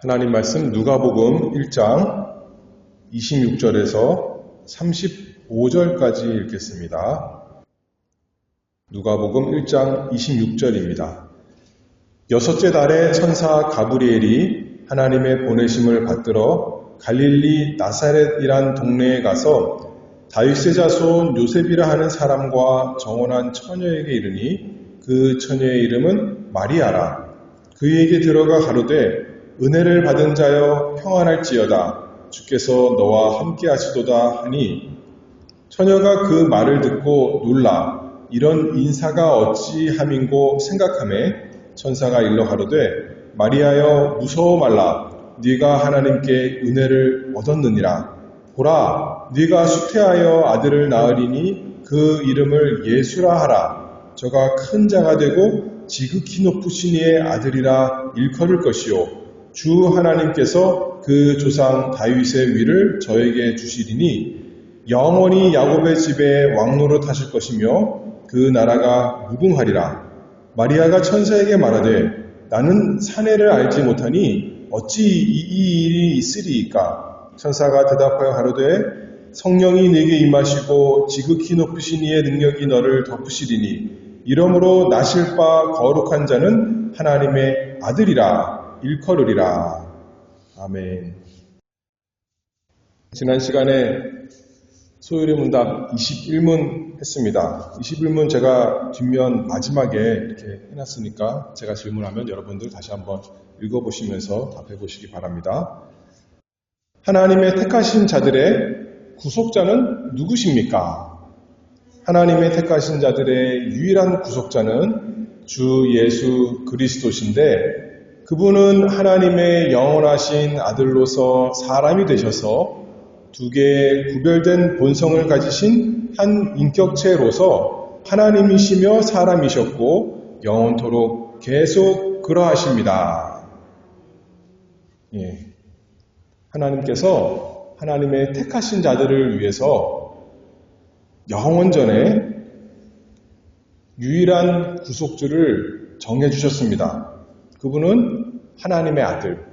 하나님 말씀 누가복음 1장 26절에서 35절까지 읽겠습니다. 누가복음 1장 26절입니다. 여섯째 달에 천사 가브리엘이 하나님의 보내심을 받들어 갈릴리 나사렛이란 동네에 가서 다윗의 자손 요셉이라 하는 사람과 정혼한 처녀에게 이르니 그 처녀의 이름은 마리아라. 그에게 들어가 가로되 은혜를 받은 자여 평안할지어다. 주께서 너와 함께 하시도다 하니 처녀가 그 말을 듣고 놀라 이런 인사가 어찌함인고 생각하매 천사가 일러 가로되 마리아여 무서워 말라. 네가 하나님께 은혜를 얻었느니라. 보라 네가 수태하여 아들을 낳으리니 그 이름을 예수라 하라. 저가 큰 자가 되고 지극히 높으신 이의 아들이라 일컬을 것이요 주 하나님께서 그 조상 다윗의 위를 저에게 주시리니 영원히 야곱의 집에 왕노릇 하실 것이며 그 나라가 무궁하리라. 마리아가 천사에게 말하되 나는 사내를 알지 못하니 어찌 이 일이 있으리이까. 천사가 대답하여 가로되 성령이 네게 임하시고 지극히 높으신 이의 능력이 너를 덮으시리니 이러므로 나실 바 거룩한 자는 하나님의 아들이라 일컬으리라. 아멘. 지난 시간에 소요리 문답 21문 했습니다. 21문 제가 뒷면 마지막에 이렇게 해놨으니까 제가 질문하면 여러분들 다시 한번 읽어보시면서 답해보시기 바랍니다. 하나님의 택하신 자들의 구속자는 누구십니까? 하나님의 택하신 자들의 유일한 구속자는 주 예수 그리스도신데 그분은 하나님의 영원하신 아들로서 사람이 되셔서 두 개의 구별된 본성을 가지신 한 인격체로서 하나님이시며 사람이셨고 영원토록 계속 그러하십니다. 하나님께서 하나님의 택하신 자들을 위해서 영원전에 유일한 구속주를 정해주셨습니다. 그분은 하나님의 아들,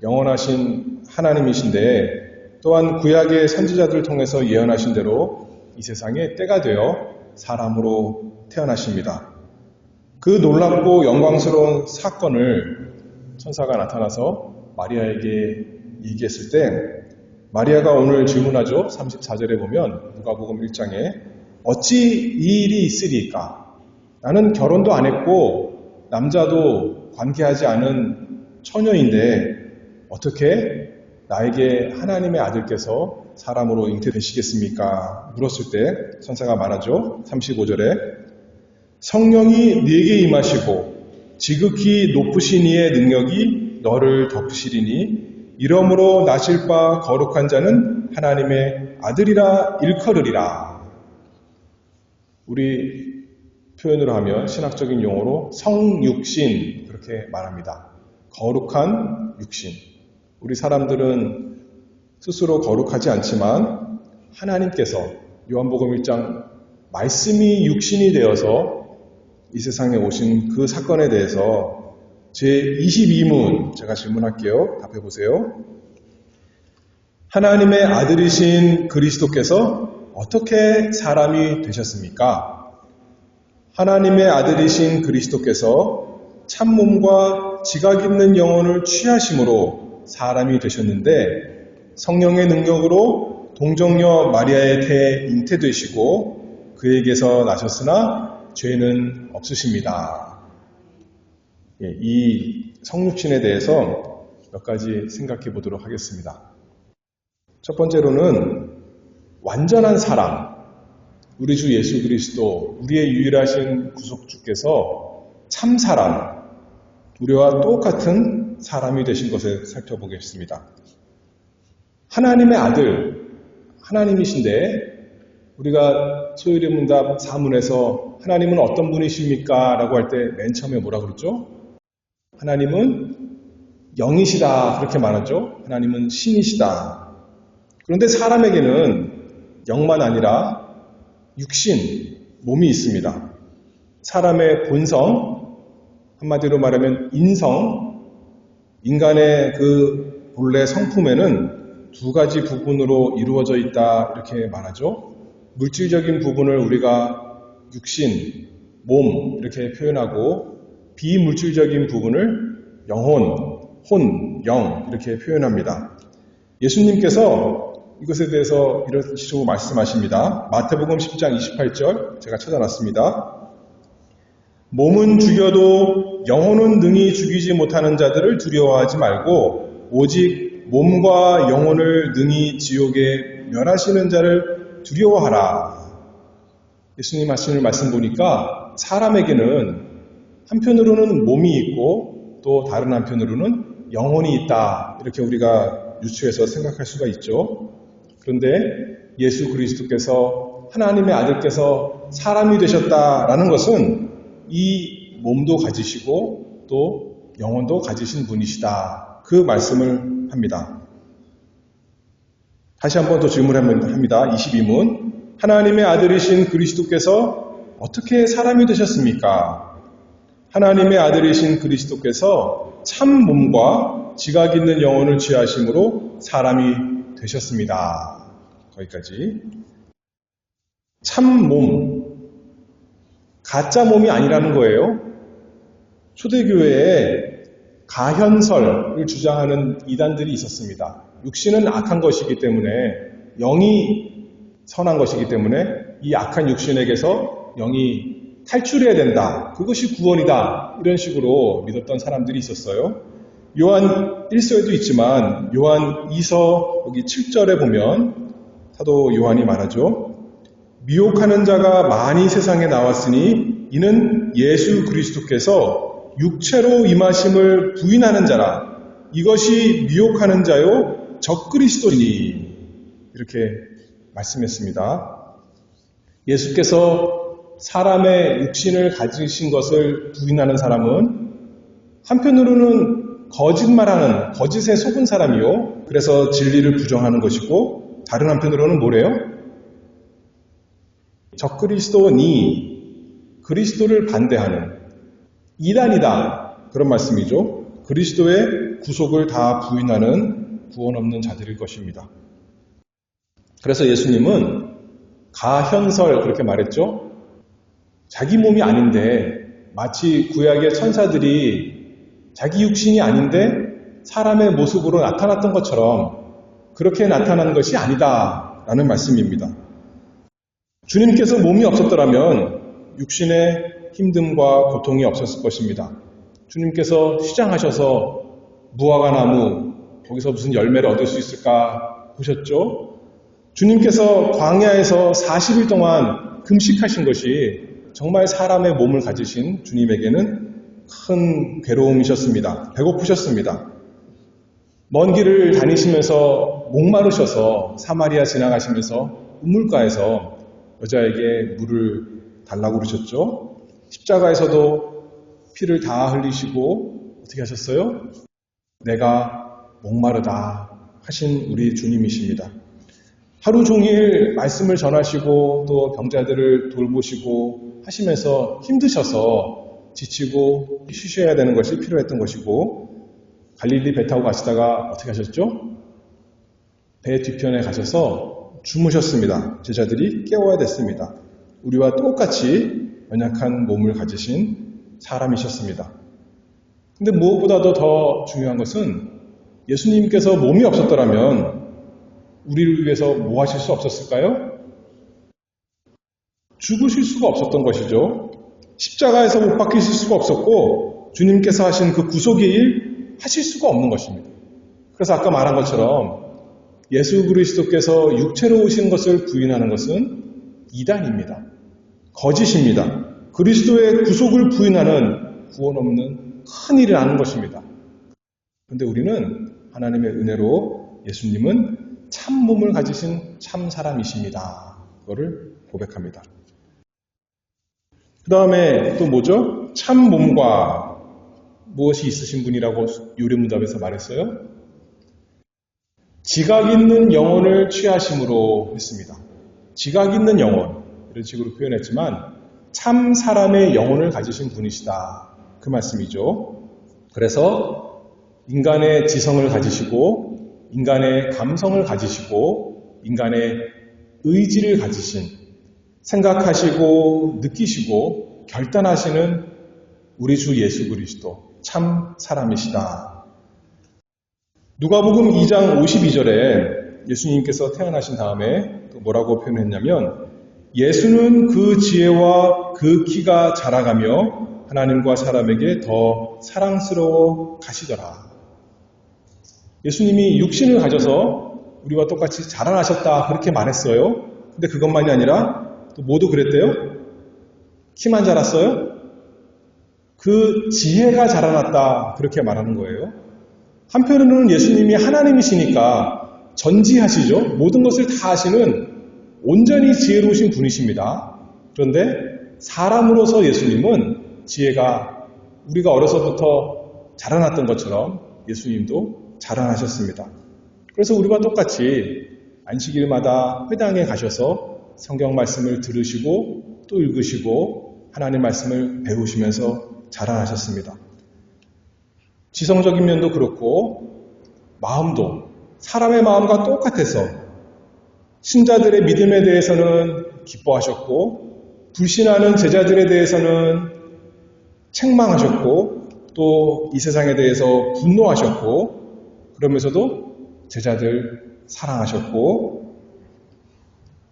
영원하신 하나님이신데 또한 구약의 선지자들을 통해서 예언하신 대로 이 세상에 때가 되어 사람으로 태어나십니다. 그 놀랍고 영광스러운 사건을 천사가 나타나서 마리아에게 얘기했을 때 마리아가 오늘 질문하죠. 34절에 보면 누가복음 1장에 어찌 이 일이 있으리까? 나는 결혼도 안 했고 남자도 관계하지 않은 처녀인데 어떻게 나에게 하나님의 아들께서 사람으로 잉태되시겠습니까? 물었을 때 천사가 말하죠. 35절에 성령이 네게 임하시고 지극히 높으신 이의 능력이 너를 덮으시리니 이러므로 나실 바 거룩한 자는 하나님의 아들이라 일컬으리라. 우리 표현으로 하면 신학적인 용어로 성육신 그렇게 말합니다. 거룩한 육신. 우리 사람들은 스스로 거룩하지 않지만 하나님께서 요한복음 1장 말씀이 육신이 되어서 이 세상에 오신 그 사건에 대해서 제22문 제가 질문할게요. 답해보세요. 하나님의 아들이신 그리스도께서 어떻게 사람이 되셨습니까? 하나님의 아들이신 그리스도께서 참몸과 지각 있는 영혼을 취하심으로 사람이 되셨는데 성령의 능력으로 동정녀 마리아의 태에 잉태되시고 그에게서 나셨으나 죄는 없으십니다. 이 성육신에 대해서 몇 가지 생각해 보도록 하겠습니다. 첫 번째로는 완전한 사람, 우리 주 예수 그리스도, 우리의 유일하신 구속주께서 참 사람, 우리와 똑같은 사람이 되신 것을 살펴보겠습니다. 하나님의 아들, 하나님이신데 우리가 소요리 문답 4문에서 하나님은 어떤 분이십니까? 라고 할 때 맨 처음에 뭐라 그랬죠? 하나님은 영이시다 그렇게 말하죠. 하나님은 신이시다. 그런데 사람에게는 영만 아니라 육신, 몸이 있습니다. 사람의 본성, 한마디로 말하면 인성, 인간의 그 본래 성품에는 두 가지 부분으로 이루어져 있다 이렇게 말하죠. 물질적인 부분을 우리가 육신, 몸 이렇게 표현하고 비물질적인 부분을 영혼, 혼, 영 이렇게 표현합니다. 예수님께서 이것에 대해서 이런 식으로 말씀하십니다. 마태복음 10장 28절 제가 찾아놨습니다. 몸은 죽여도 영혼은 능히 죽이지 못하는 자들을 두려워하지 말고 오직 몸과 영혼을 능히 지옥에 멸하시는 자를 두려워하라. 예수님 하시는 말씀 보니까 사람에게는 한편으로는 몸이 있고 또 다른 한편으로는 영혼이 있다. 이렇게 우리가 유추해서 생각할 수가 있죠. 그런데 예수 그리스도께서 하나님의 아들께서 사람이 되셨다라는 것은 이 몸도 가지시고 또 영혼도 가지신 분이시다. 그 말씀을 합니다. 다시 한번 더 질문합니다. 22문. 하나님의 아들이신 그리스도께서 어떻게 사람이 되셨습니까? 하나님의 아들이신 그리스도께서 참 몸과 지각 있는 영혼을 취하심으로 사람이 되셨습니다. 거기까지. 참 몸. 가짜 몸이 아니라는 거예요. 초대교회에 가현설을 주장하는 이단들이 있었습니다. 육신은 악한 것이기 때문에 영이 선한 것이기 때문에 이 악한 육신에게서 영이 탈출해야 된다. 그것이 구원이다. 이런 식으로 믿었던 사람들이 있었어요. 요한 1서에도 있지만 요한 2서 여기 7절에 보면 사도 요한이 말하죠. 미혹하는 자가 많이 세상에 나왔으니 이는 예수 그리스도께서 육체로 임하심을 부인하는 자라. 이것이 미혹하는 자요 적그리스도니. 이렇게 말씀했습니다. 예수께서 사람의 육신을 가지신 것을 부인하는 사람은 한편으로는 거짓말하는 거짓에 속은 사람이요. 그래서 진리를 부정하는 것이고 다른 한편으로는 뭐래요? 적그리스도니 그리스도를 반대하는 이단이다. 그런 말씀이죠. 그리스도의 구속을 다 부인하는 구원 없는 자들일 것입니다. 그래서 예수님은 가현설 그렇게 말했죠. 자기 몸이 아닌데 마치 구약의 천사들이 자기 육신이 아닌데 사람의 모습으로 나타났던 것처럼 그렇게 나타난 것이 아니다라는 말씀입니다. 주님께서 몸이 없었더라면 육신의 힘듦과 고통이 없었을 것입니다. 주님께서 시장하셔서 무화과 나무 거기서 무슨 열매를 얻을 수 있을까 보셨죠? 주님께서 광야에서 40일 동안 금식하신 것이 정말 사람의 몸을 가지신 주님에게는 큰 괴로움이셨습니다. 배고프셨습니다. 먼 길을 다니시면서 목마르셔서 사마리아 지나가시면서 우물가에서 여자에게 물을 달라고 그러셨죠. 십자가에서도 피를 다 흘리시고 어떻게 하셨어요? 내가 목마르다 하신 우리 주님이십니다. 하루 종일 말씀을 전하시고 또 병자들을 돌보시고 하시면서 힘드셔서 지치고 쉬셔야 되는 것이 필요했던 것이고 갈릴리 배 타고 가시다가 어떻게 하셨죠? 배 뒤편에 가셔서 주무셨습니다. 제자들이 깨워야 됐습니다. 우리와 똑같이 연약한 몸을 가지신 사람이셨습니다. 근데 무엇보다도 더 중요한 것은 예수님께서 몸이 없었더라면 우리를 위해서 뭐 하실 수 없었을까요? 죽으실 수가 없었던 것이죠. 십자가에서 못 박히실 수가 없었고 주님께서 하신 그 구속의 일 하실 수가 없는 것입니다. 그래서 아까 말한 것처럼 예수 그리스도께서 육체로 오신 것을 부인하는 것은 이단입니다. 거짓입니다. 그리스도의 구속을 부인하는 구원 없는 큰 일이라는 것입니다. 그런데 우리는 하나님의 은혜로 예수님은 참 몸을 가지신 참 사람이십니다. 그거를 고백합니다. 그 다음에 또 뭐죠? 참 몸과 무엇이 있으신 분이라고 요리문답에서 말했어요? 지각 있는 영혼을 취하심으로 했습니다. 지각 있는 영혼 이런 식으로 표현했지만 참 사람의 영혼을 가지신 분이시다. 그 말씀이죠. 그래서 인간의 지성을 가지시고 인간의 감성을 가지시고 인간의 의지를 가지신 생각하시고 느끼시고 결단하시는 우리 주 예수 그리스도 참 사람이시다. 누가복음 2장 52절에 예수님께서 태어나신 다음에 또 뭐라고 표현했냐면 예수는 그 지혜와 그 키가 자라가며 하나님과 사람에게 더 사랑스러워 가시더라. 예수님이 육신을 가져서 우리와 똑같이 자라나셨다 그렇게 말했어요. 근데 그것만이 아니라 또 모두 그랬대요. 키만 자랐어요? 그 지혜가 자라났다 그렇게 말하는 거예요. 한편으로는 예수님이 하나님이시니까 전지하시죠. 모든 것을 다 하시는 온전히 지혜로우신 분이십니다. 그런데 사람으로서 예수님은 지혜가 우리가 어려서부터 자라났던 것처럼 예수님도 자라나셨습니다. 그래서 우리와 똑같이 안식일마다 회당에 가셔서 성경 말씀을 들으시고 또 읽으시고 하나님 말씀을 배우시면서 자라나셨습니다. 지성적인 면도 그렇고 마음도 사람의 마음과 똑같아서 신자들의 믿음에 대해서는 기뻐하셨고 불신하는 제자들에 대해서는 책망하셨고 또 이 세상에 대해서 분노하셨고 그러면서도 제자들 사랑하셨고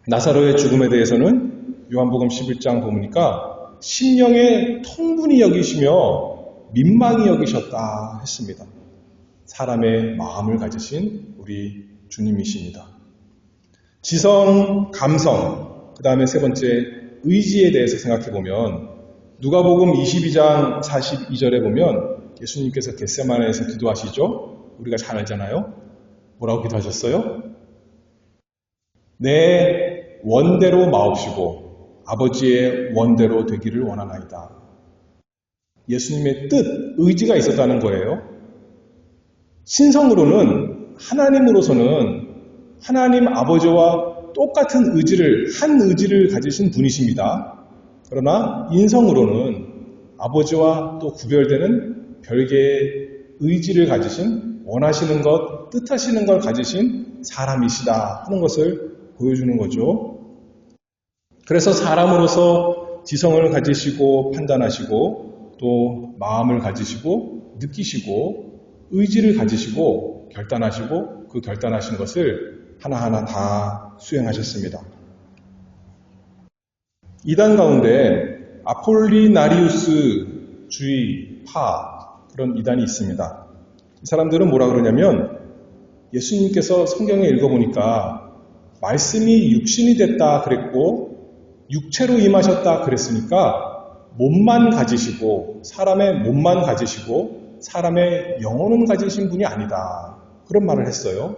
나사로의 죽음에 대해서는 요한복음 11장 보니까 심령의 통분히 여기시며 민망히 여기셨다 했습니다. 사람의 마음을 가지신 우리 주님이십니다. 지성, 감성, 그 다음에 세 번째 의지에 대해서 생각해보면 누가복음 22장 42절에 보면 예수님께서 겟세마네에서 기도하시죠. 우리가 잘 알잖아요. 뭐라고 기도하셨어요? 내 원대로 마옵시고 아버지의 원대로 되기를 원하나이다. 예수님의 뜻, 의지가 있었다는 거예요. 신성으로는 하나님으로서는 하나님 아버지와 똑같은 의지를, 한 의지를 가지신 분이십니다. 그러나 인성으로는 아버지와 또 구별되는 별개의 의지를 가지신 원하시는 것, 뜻하시는 걸 가지신 사람이시다 하는 것을 보여주는 거죠. 그래서 사람으로서 지성을 가지시고 판단하시고 또 마음을 가지시고 느끼시고 의지를 가지시고 결단하시고 그 결단하신 것을 하나하나 다 수행하셨습니다. 이단 가운데 아폴리나리우스 주의파 그런 이단이 있습니다. 이 사람들은 뭐라 그러냐면 예수님께서 성경에 읽어보니까 말씀이 육신이 됐다 그랬고 육체로 임하셨다 그랬으니까 몸만 가지시고 사람의 몸만 가지시고 사람의 영혼은 가지신 분이 아니다. 그런 말을 했어요.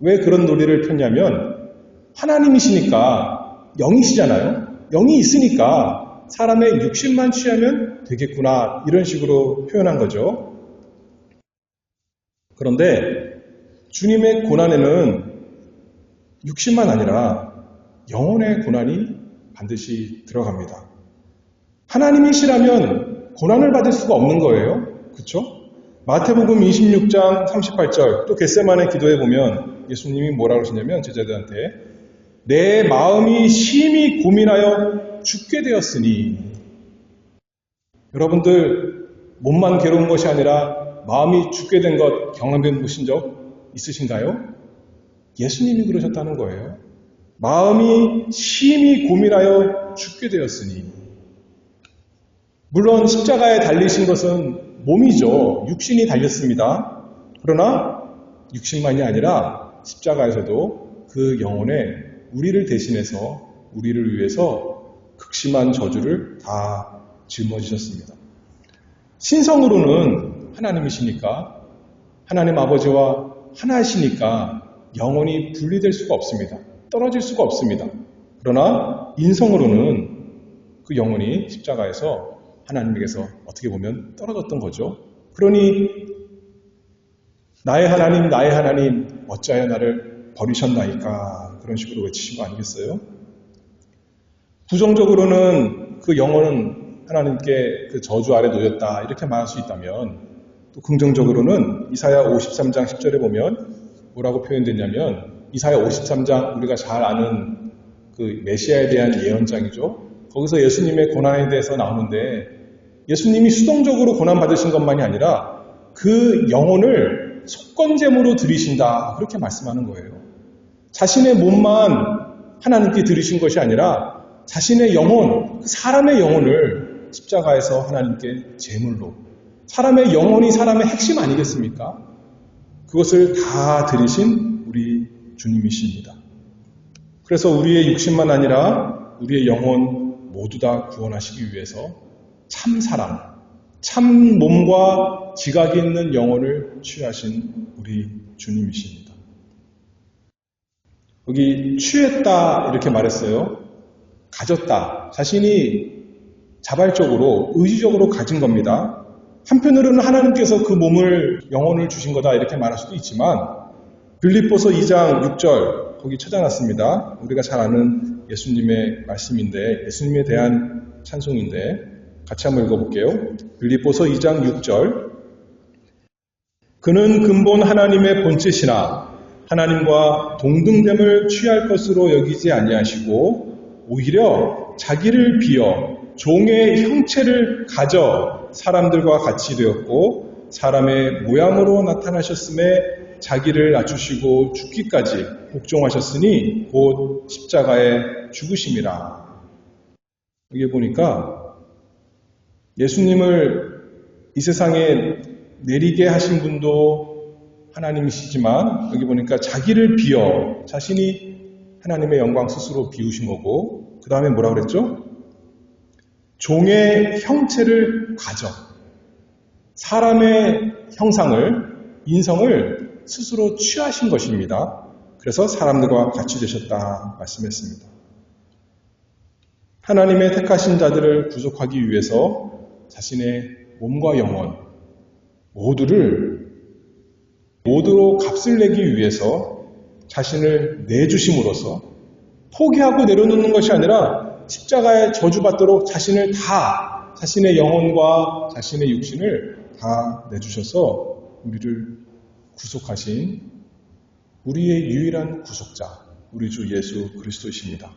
왜 그런 논리를 폈냐면 하나님이시니까 영이시잖아요. 영이 있으니까 사람의 육신만 취하면 되겠구나 이런 식으로 표현한 거죠. 그런데 주님의 고난에는 육신만 아니라 영혼의 고난이 반드시 들어갑니다. 하나님이시라면 고난을 받을 수가 없는 거예요. 그렇죠? 마태복음 26장 38절 또 겟세마네 기도에 보면 예수님이 뭐라고 하시냐면 제자들한테 내 마음이 심히 고민하여 죽게 되었으니 여러분들 몸만 괴로운 것이 아니라 마음이 죽게 된 것 경험해 보신 적 있으신가요? 예수님이 그러셨다는 거예요. 마음이 심히 고민하여 죽게 되었으니 물론 십자가에 달리신 것은 몸이죠. 육신이 달렸습니다. 그러나 육신만이 아니라 십자가에서도 그 영혼에 우리를 대신해서 우리를 위해서 극심한 저주를 다 짊어지셨습니다. 신성으로는 하나님이시니까 하나님 아버지와 하나이시니까 영혼이 분리될 수가 없습니다. 떨어질 수가 없습니다. 그러나 인성으로는 그 영혼이 십자가에서 하나님에게서 어떻게 보면 떨어졌던 거죠. 그러니 나의 하나님 어찌하여 나를 버리셨나이까 그런 식으로 외치신 거 아니겠어요? 부정적으로는 그 영혼은 하나님께 그 저주 아래 놓였다 이렇게 말할 수 있다면 또 긍정적으로는 이사야 53장 10절에 보면 뭐라고 표현됐냐면, 이사야 53장 우리가 잘 아는 그 메시아에 대한 예언장이죠. 거기서 예수님의 고난에 대해서 나오는데, 예수님이 수동적으로 고난 받으신 것만이 아니라 그 영혼을 속건제물로 드리신다, 그렇게 말씀하는 거예요. 자신의 몸만 하나님께 드리신 것이 아니라 자신의 영혼, 그 사람의 영혼을 십자가에서 하나님께 제물로, 사람의 영혼이 사람의 핵심 아니겠습니까? 그것을 다 드리신 우리 주님이십니다. 그래서 우리의 육신만 아니라 우리의 영혼 모두 다 구원하시기 위해서 참 사람, 참 몸과 지각이 있는 영혼을 취하신 우리 주님이십니다. 여기 취했다 이렇게 말했어요. 가졌다. 자신이 자발적으로, 의지적으로 가진 겁니다. 한편으로는 하나님께서 그 몸을, 영혼을 주신 거다 이렇게 말할 수도 있지만, 빌립보서 2장 6절 거기 찾아놨습니다. 우리가 잘 아는 예수님의 말씀인데, 예수님에 대한 찬송인데 같이 한번 읽어볼게요. 빌립보서 2장 6절. 그는 근본 하나님의 본체시나 하나님과 동등됨을 취할 것으로 여기지 아니하시고 오히려 자기를 비어 종의 형체를 가져 사람들과 같이 되었고 사람의 모양으로 나타나셨음에 자기를 낮추시고 죽기까지 복종하셨으니 곧 십자가에 죽으심이라. 여기 보니까 예수님을 이 세상에 내리게 하신 분도 하나님이시지만, 여기 보니까 자기를 비어, 자신이 하나님의 영광 스스로 비우신 거고, 그 다음에 뭐라 그랬죠? 종의 형체를 가져, 사람의 형상을, 인성을 스스로 취하신 것입니다. 그래서 사람들과 같이 되셨다 말씀했습니다. 하나님의 택하신 자들을 구속하기 위해서 자신의 몸과 영혼 모두로 값을 내기 위해서 자신을 내주심으로써 포기하고 내려놓는 것이 아니라 십자가에 저주받도록 자신을 다, 자신의 영혼과 자신의 육신을 다 내주셔서 우리를 구속하신 우리의 유일한 구속자, 우리 주 예수 그리스도이십니다.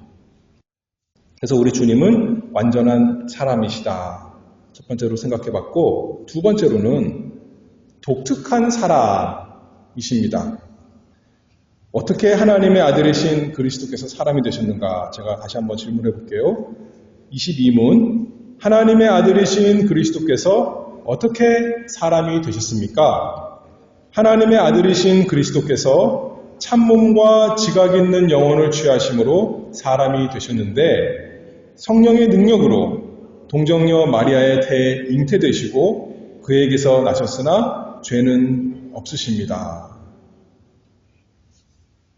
그래서 우리 주님은 완전한 사람이시다. 첫 번째로 생각해봤고, 두 번째로는 독특한 사람이십니다. 어떻게 하나님의 아들이신 그리스도께서 사람이 되셨는가? 제가 다시 한번 질문해 볼게요. 22문, 하나님의 아들이신 그리스도께서 어떻게 사람이 되셨습니까? 하나님의 아들이신 그리스도께서 참몸과 지각 있는 영혼을 취하심으로 사람이 되셨는데, 성령의 능력으로 동정녀 마리아의 태에 잉태되시고 그에게서 나셨으나 죄는 없으십니다.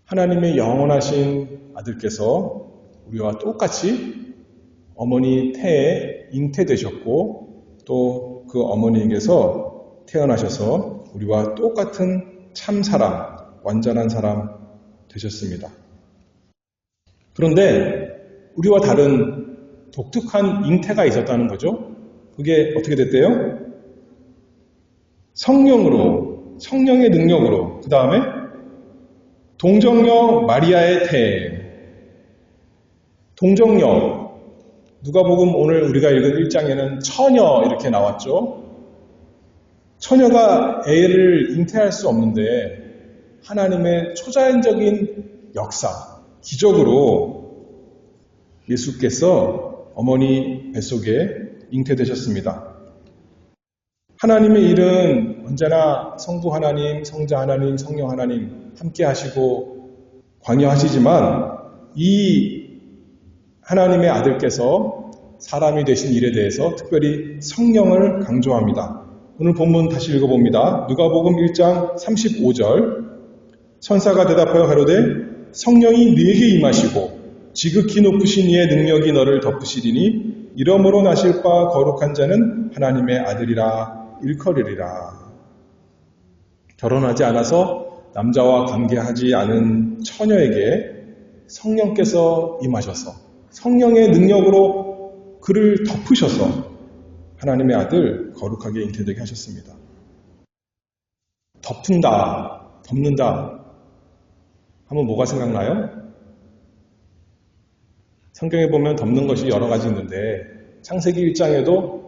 하나님의 영원하신 아들께서 우리와 똑같이 어머니 태에 잉태되셨고 또 그 어머니에게서 태어나셔서 우리와 똑같은 참 사람, 완전한 사람 되셨습니다. 그런데 우리와 다른 독특한 잉태가 있었다는 거죠. 그게 어떻게 됐대요? 성령으로, 성령의 능력으로, 그 다음에 동정녀 마리아의 태. 동정녀, 누가복음 오늘 우리가 읽은 1장에는 처녀 이렇게 나왔죠. 처녀가 애를 잉태할 수 없는데 하나님의 초자연적인 역사, 기적으로 예수께서 어머니 뱃속에 잉태되셨습니다. 하나님의 일은 언제나 성부 하나님, 성자 하나님, 성령 하나님 함께 하시고 관여하시지만 이 하나님의 아들께서 사람이 되신 일에 대해서 특별히 성령을 강조합니다. 오늘 본문 다시 읽어봅니다. 누가복음 1장 35절. 천사가 대답하여 가로되 성령이 네게 임하시고 지극히 높으신 이의 능력이 너를 덮으시리니 이러므로 나실 바 거룩한 자는 하나님의 아들이라 일컬으리라. 결혼하지 않아서 남자와 관계하지 않은 처녀에게 성령께서 임하셔서 성령의 능력으로 그를 덮으셔서 하나님의 아들 거룩하게 잉태되게 하셨습니다. 덮는다 하면 뭐가 생각나요? 성경에 보면 덮는 것이 여러 가지 있는데 창세기 1장에도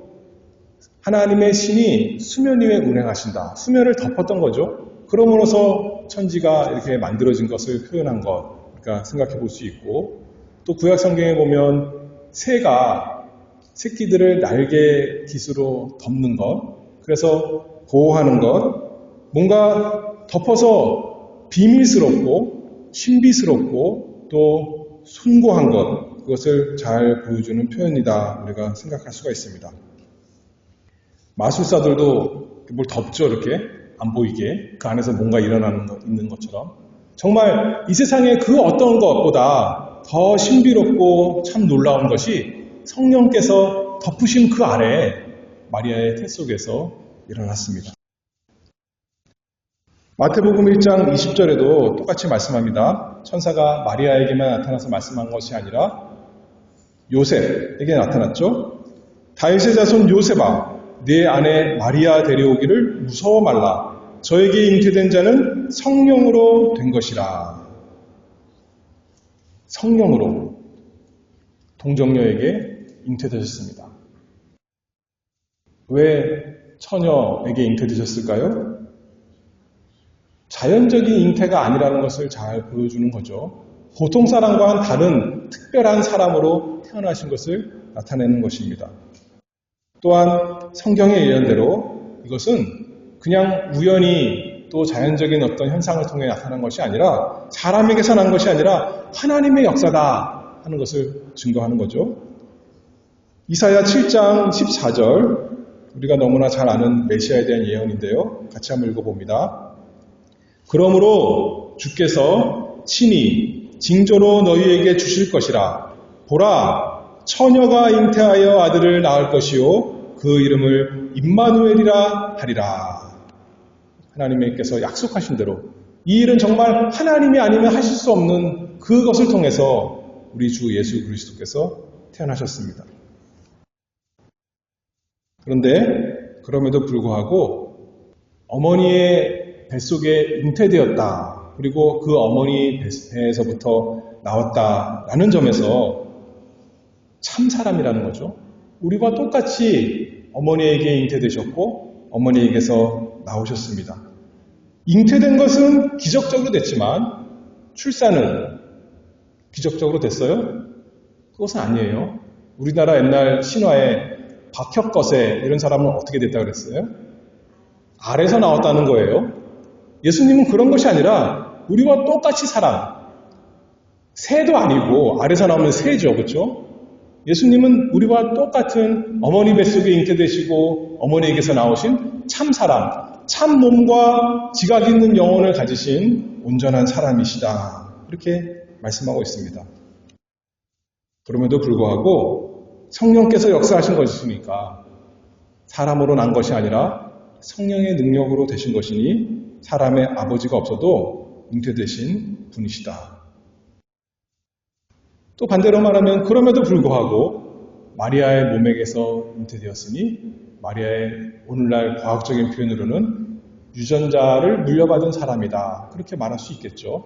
하나님의 신이 수면 위에 운행하신다. 수면을 덮었던 거죠. 그러므로서 천지가 이렇게 만들어진 것을 표현한 것. 그러니까 생각해 볼 수 있고, 또 구약 성경에 보면 새가 새끼들을 날개 깃으로 덮는 것, 그래서 보호하는 것, 뭔가 덮어서 비밀스럽고 신비스럽고 또 숭고한 것, 그것을 잘 보여주는 표현이다 우리가 생각할 수가 있습니다. 마술사들도 뭘 덮죠. 이렇게 안 보이게 그 안에서 뭔가 있는 것처럼. 정말 이 세상의 그 어떤 것보다 더 신비롭고 참 놀라운 것이 성령께서 덮으신 그 아래 마리아의 태 속에서 일어났습니다. 마태복음 1장 20절에도 똑같이 말씀합니다. 천사가 마리아에게만 나타나서 말씀한 것이 아니라 요셉에게 나타났죠. 다윗의 자손 요셉아, 내 아내 마리아 데려오기를 무서워 말라. 저에게 잉태된 자는 성령으로 된 것이라. 성령으로 동정녀에게 잉태되셨습니다. 왜 처녀에게 잉태되셨을까요? 자연적인 잉태가 아니라는 것을 잘 보여주는 거죠. 보통 사람과는 다른 특별한 사람으로 태어나신 것을 나타내는 것입니다. 또한 성경의 예언대로 이것은 그냥 우연히 또 자연적인 어떤 현상을 통해 나타난 것이 아니라 사람에게서 난 것이 아니라 하나님의 역사다 하는 것을 증거하는 거죠. 이사야 7장 14절, 우리가 너무나 잘 아는 메시아에 대한 예언인데요. 같이 한번 읽어봅니다. 그러므로 주께서 친히 징조로 너희에게 주실 것이라. 보라, 처녀가 잉태하여 아들을 낳을 것이요 그 이름을 임마누엘이라 하리라. 하나님께서 약속하신 대로 이 일은 정말 하나님이 아니면 하실 수 없는 그것을 통해서 우리 주 예수 그리스도께서 태어나셨습니다. 그런데 그럼에도 불구하고 어머니의 뱃속에 잉태되었다. 그리고 그 어머니 배에서부터 나왔다라는 점에서 참 사람이라는 거죠. 우리와 똑같이 어머니에게 잉태되셨고 어머니에게서 나오셨습니다. 잉태된 것은 기적적으로 됐지만 출산은 기적적으로 됐어요? 그것은 아니에요. 우리나라 옛날 신화에 박혁거세 이런 사람은 어떻게 됐다고 그랬어요? 알에서 나왔다는 거예요. 예수님은 그런 것이 아니라 우리와 똑같이 사람, 새도 아니고 알에서 나오면 새죠. 그렇죠? 예수님은 우리와 똑같은 어머니 뱃속에 잉태되시고 어머니에게서 나오신 참 사람, 참 몸과 지각 있는 영혼을 가지신 온전한 사람이시다. 이렇게 말씀하고 있습니다. 그럼에도 불구하고 성령께서 역사하신 것이니까 사람으로 난 것이 아니라 성령의 능력으로 되신 것이니 사람의 아버지가 없어도 잉태되신 분이시다. 또 반대로 말하면 그럼에도 불구하고 마리아의 몸에게서 잉태되었으니 마리아의 오늘날 과학적인 표현으로는 유전자를 물려받은 사람이다. 그렇게 말할 수 있겠죠.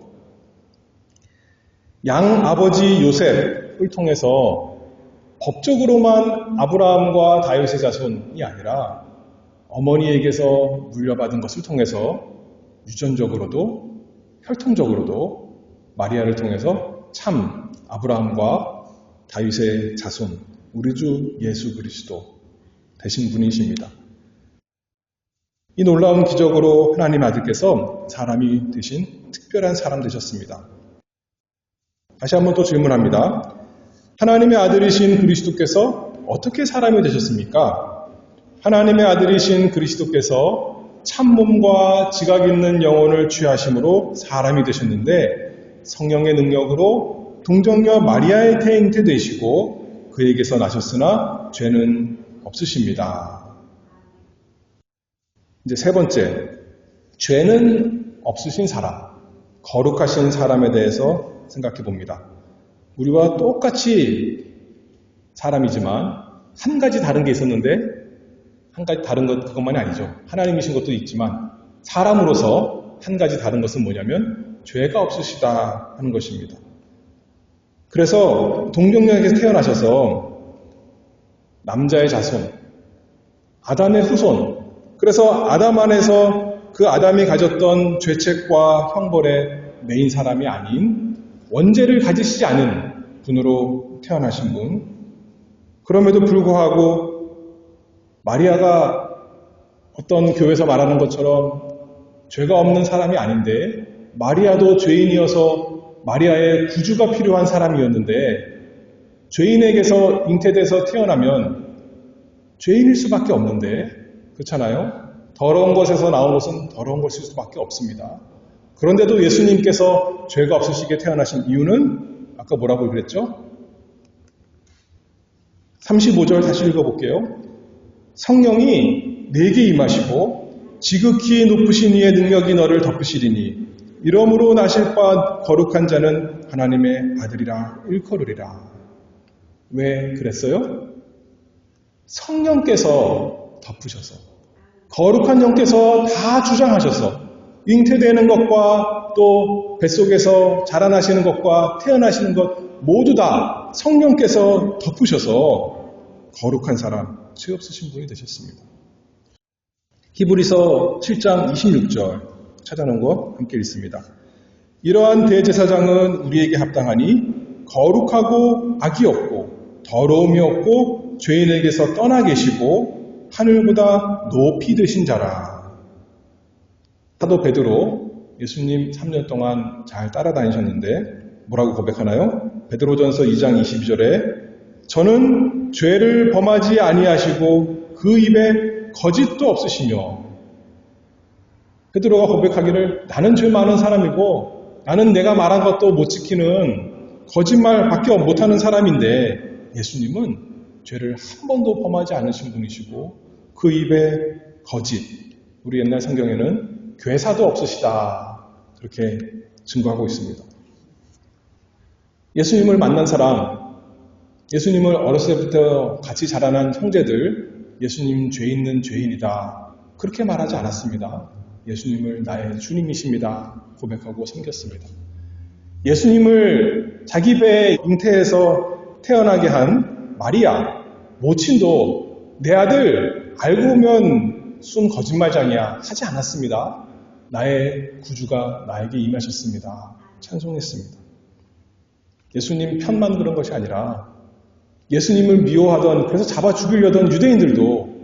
양 아버지 요셉을 통해서 법적으로만 아브라함과 다윗의 자손이 아니라 어머니에게서 물려받은 것을 통해서 유전적으로도 혈통적으로도 마리아를 통해서 참 아브라함과 다윗의 자손, 우리 주 예수 그리스도 되신 분이십니다. 이 놀라운 기적으로 하나님 아들께서 사람이 되신 특별한 사람 되셨습니다. 다시 한번 또 질문합니다. 하나님의 아들이신 그리스도께서 어떻게 사람이 되셨습니까? 하나님의 아들이신 그리스도께서 참몸과 지각 있는 영혼을 취하심으로 사람이 되셨는데 성령의 능력으로 동정녀 마리아의 태에 잉태되시고 그에게서 나셨으나 죄는 없으십니다. 이제 세 번째, 죄는 없으신 사람, 거룩하신 사람에 대해서 생각해 봅니다. 우리와 똑같이 사람이지만 한 가지 다른 게 있었는데 한 가지 다른 것 그것만이 아니죠. 하나님이신 것도 있지만 사람으로서 한 가지 다른 것은 뭐냐면 죄가 없으시다 하는 것입니다. 그래서 동정녀에게서 태어나셔서 남자의 자손, 아담의 후손, 그래서 아담 안에서 그 아담이 가졌던 죄책과 형벌의 메인 사람이 아닌 원죄를 가지시지 않은 분으로 태어나신 분. 그럼에도 불구하고 마리아가 어떤 교회에서 말하는 것처럼 죄가 없는 사람이 아닌데 마리아도 죄인이어서 마리아의 구주가 필요한 사람이었는데 죄인에게서 잉태돼서 태어나면 죄인일 수밖에 없는데 그렇잖아요? 더러운 것에서 나온 것은 더러운 것일 수밖에 없습니다. 그런데도 예수님께서 죄가 없으시게 태어나신 이유는 아까 뭐라고 그랬죠? 35절 다시 읽어볼게요. 성령이 내게 임하시고 지극히 높으신 이의 능력이 너를 덮으시리니 이러므로 나실 바 거룩한 자는 하나님의 아들이라 일컬으리라. 왜 그랬어요? 성령께서 덮으셔서 거룩한 영께서 다 주장하셔서 잉태되는 것과 또 뱃속에서 자라나시는 것과 태어나시는 것 모두 다 성령께서 덮으셔서 거룩한 사람, 죄 없으신 분이 되셨습니다. 히브리서 7장 26절 찾아놓은 거 함께 읽습니다. 이러한 대제사장은 우리에게 합당하니 거룩하고 악이 없고 더러움이 없고 죄인에게서 떠나 계시고 하늘보다 높이 되신 자라. 사도 베드로 예수님 3년 동안 잘 따라다니셨는데 뭐라고 고백하나요? 베드로전서 2장 22절에 저는 죄를 범하지 아니하시고 그 입에 거짓도 없으시며 베드로가 고백하기를 나는 죄 많은 사람이고 나는 내가 말한 것도 못 지키는 거짓말밖에 못하는 사람인데 예수님은 죄를 한 번도 범하지 않으신 분이시고 그 입에 거짓, 우리 옛날 성경에는 괴사도 없으시다 그렇게 증거하고 있습니다. 예수님을 만난 사람, 예수님을 어렸을 때부터 같이 자라난 형제들, 예수님 죄 있는 죄인이다 그렇게 말하지 않았습니다. 예수님을 나의 주님이십니다 고백하고 섬겼습니다. 예수님을 자기 배에 잉태해서 태어나게 한 마리아 모친도 내 아들 알고 보면 순 거짓말장이야 하지 않았습니다. 나의 구주가 나에게 임하셨습니다. 찬송했습니다. 예수님 편만 그런 것이 아니라 예수님을 미워하던 그래서 잡아 죽이려던 유대인들도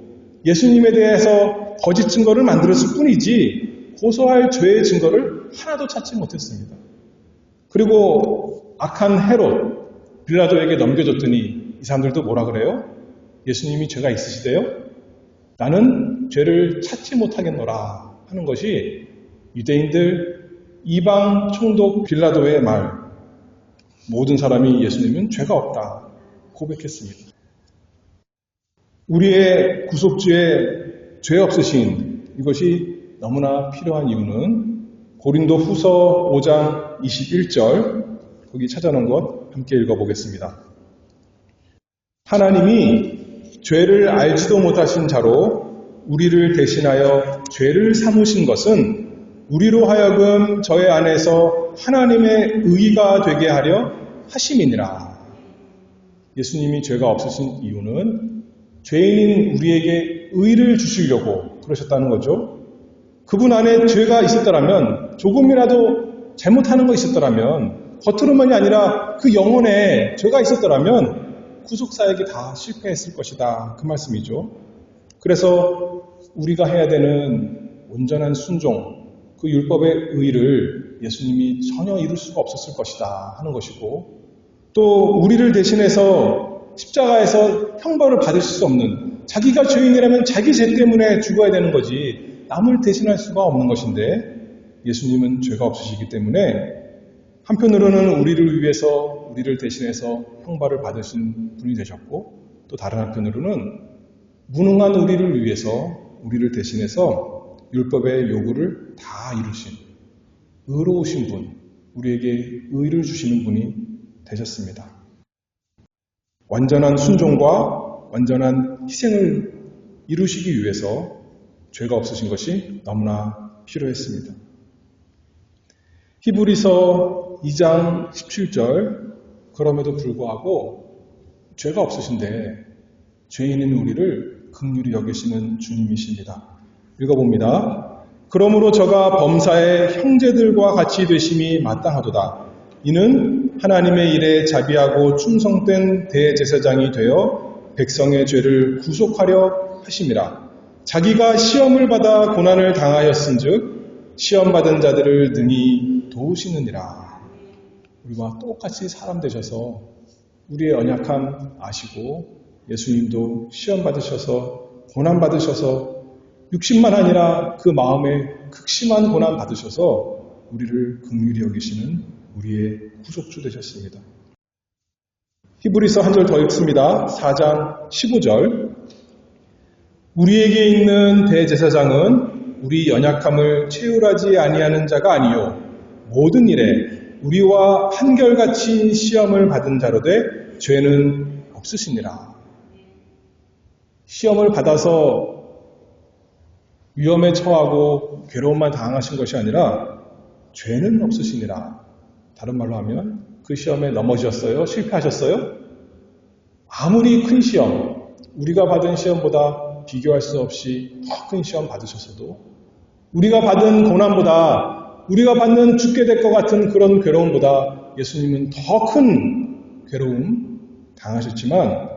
예수님에 대해서 거짓 증거를 만들었을 뿐이지 고소할 죄의 증거를 하나도 찾지 못했습니다. 그리고 악한 헤롯 빌라도에게 넘겨줬더니 이 사람들도 뭐라 그래요? 예수님이 죄가 있으시대요? 나는 죄를 찾지 못하겠노라 하는 것이 유대인들 이방 총독 빌라도의 말. 모든 사람이 예수님은 죄가 없다 고백했습니다. 우리의 구속주에 죄 없으신 이것이 너무나 필요한 이유는 고린도 후서 5장 21절 거기 찾아놓은 것 함께 읽어보겠습니다. 하나님이 죄를 알지도 못하신 자로 우리를 대신하여 죄를 삼으신 것은 우리로 하여금 저의 안에서 하나님의 의가 되게 하려 하심이니라. 예수님이 죄가 없으신 이유는 죄인인 우리에게 의를 주시려고 그러셨다는 거죠. 그분 안에 죄가 있었더라면 조금이라도 잘못하는 거 있었더라면 겉으로만이 아니라 그 영혼에 죄가 있었더라면 구속사역이 다 실패했을 것이다. 그 말씀이죠. 그래서 우리가 해야 되는 온전한 순종, 그 율법의 의를 예수님이 전혀 이룰 수가 없었을 것이다 하는 것이고 또 우리를 대신해서 십자가에서 형벌을 받을 수 없는 자기가 죄인이라면 자기 죄 때문에 죽어야 되는 거지 남을 대신할 수가 없는 것인데 예수님은 죄가 없으시기 때문에 한편으로는 우리를 위해서 우리를 대신해서 형벌을 받으신 분이 되셨고 또 다른 한편으로는 무능한 우리를 위해서 우리를 대신해서 율법의 요구를 다 이루신 의로우신 분, 우리에게 의를 주시는 분이 되셨습니다. 완전한 순종과 완전한 희생을 이루시기 위해서 죄가 없으신 것이 너무나 필요했습니다. 히브리서 2장 17절, 그럼에도 불구하고 죄가 없으신데 죄인인 우리를 긍휼히 여기시는 주님이십니다. 읽어봅니다. 그러므로 저가 범사의 형제들과 같이 되심이 마땅하도다. 이는 하나님의 일에 자비하고 충성된 대제사장이 되어 백성의 죄를 구속하려 하심이라. 자기가 시험을 받아 고난을 당하였은즉 시험받은 자들을 능히 도우시느니라. 우리와 똑같이 사람 되셔서 우리의 연약함 아시고 예수님도 시험 받으셔서 고난 받으셔서 육신만 아니라 그 마음에 극심한 고난 받으셔서 우리를 긍휼히 여기시는 우리의 구속주 되셨습니다. 히브리서 한 절 더 읽습니다. 4장 15절. 우리에게 있는 대제사장은 우리 연약함을 체휼하지 아니하는 자가 아니요 모든 일에 우리와 한결같이 시험을 받은 자로 돼 죄는 없으시니라. 시험을 받아서 위험에 처하고 괴로움만 당하신 것이 아니라 죄는 없으시니라. 다른 말로 하면 그 시험에 넘어지셨어요? 실패하셨어요? 아무리 큰 시험, 우리가 받은 시험보다 비교할 수 없이 더 큰 시험 받으셨어도 우리가 받은 고난보다 우리가 받는 죽게 될 것 같은 그런 괴로움보다 예수님은 더 큰 괴로움 당하셨지만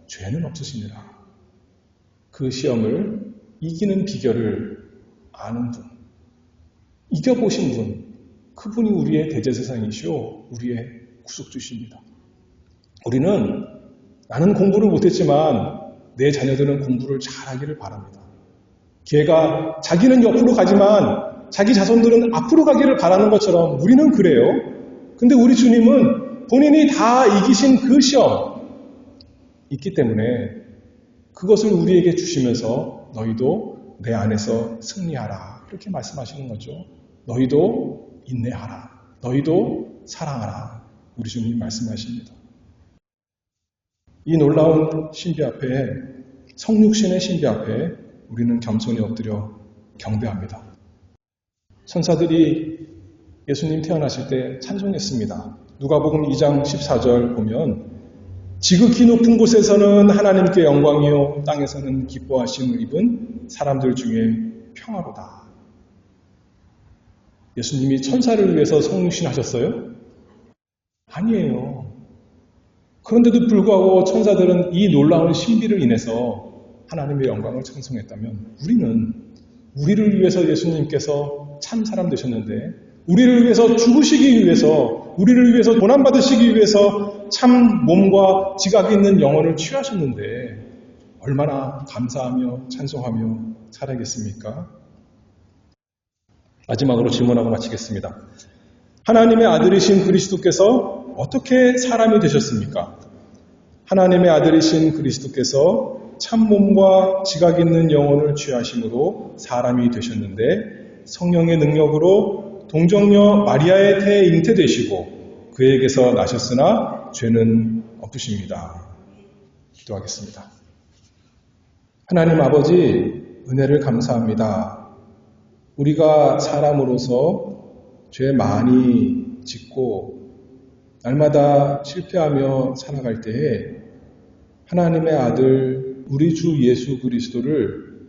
죄는 없으시니라. 그 시험을 이기는 비결을 아는 분, 이겨보신 분, 그분이 우리의 대제사장이시오, 우리의 구속주십니다. 우리는 나는 공부를 못했지만 내 자녀들은 공부를 잘하기를 바랍니다. 걔가 자기는 옆으로 가지만 자기 자손들은 앞으로 가기를 바라는 것처럼 우리는 그래요. 근데 우리 주님은 본인이 다 이기신 그 시험 있기 때문에 그것을 우리에게 주시면서 너희도 내 안에서 승리하라. 그렇게 말씀하시는 거죠. 너희도 인내하라. 너희도 사랑하라. 우리 주님이 말씀하십니다. 이 놀라운 신비 앞에, 성육신의 신비 앞에 우리는 겸손히 엎드려 경배합니다. 천사들이 예수님 태어나실 때 찬송했습니다. 누가복음 2장 14절 보면 지극히 높은 곳에서는 하나님께 영광이요 땅에서는 기뻐하심을 입은 사람들 중에 평화로다. 예수님이 천사를 위해서 성육신 하셨어요? 아니에요. 그런데도 불구하고 천사들은 이 놀라운 신비를 인해서 하나님의 영광을 찬송했다면 우리를 위해서 예수님께서 참 사람 되셨는데 우리를 위해서 죽으시기 위해서 우리를 위해서 고난받으시기 위해서 참 몸과 지각이 있는 영혼을 취하셨는데 얼마나 감사하며 찬송하며 살아야겠습니까? 마지막으로 질문하고 마치겠습니다. 하나님의 아들이신 그리스도께서 어떻게 사람이 되셨습니까? 하나님의 아들이신 그리스도께서 참몸과 지각 있는 영혼을 취하심으로 사람이 되셨는데 성령의 능력으로 동정녀 마리아의 태에 잉태되시고 그에게서 나셨으나 죄는 없으십니다. 기도하겠습니다. 하나님 아버지 은혜를 감사합니다. 우리가 사람으로서 죄 많이 짓고 날마다 실패하며 살아갈 때에 하나님의 아들 우리 주 예수 그리스도를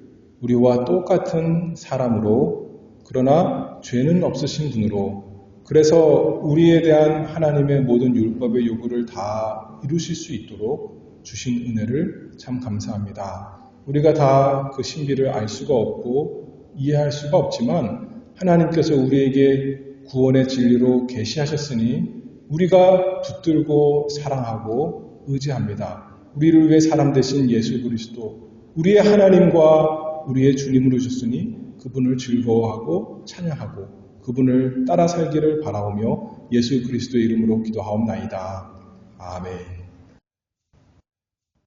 우리와 똑같은 사람으로 그러나 죄는 없으신 분으로 그래서 우리에 대한 하나님의 모든 율법의 요구를 다 이루실 수 있도록 주신 은혜를 참 감사합니다. 우리가 다 그 신비를 알 수가 없고 이해할 수가 없지만 하나님께서 우리에게 구원의 진리로 계시하셨으니 우리가 붙들고 사랑하고 의지합니다. 우리를 위해 사람 되신 예수 그리스도, 우리의 하나님과 우리의 주님으로 오셨으니 그분을 즐거워하고 찬양하고 그분을 따라 살기를 바라오며 예수 그리스도의 이름으로 기도하옵나이다. 아멘.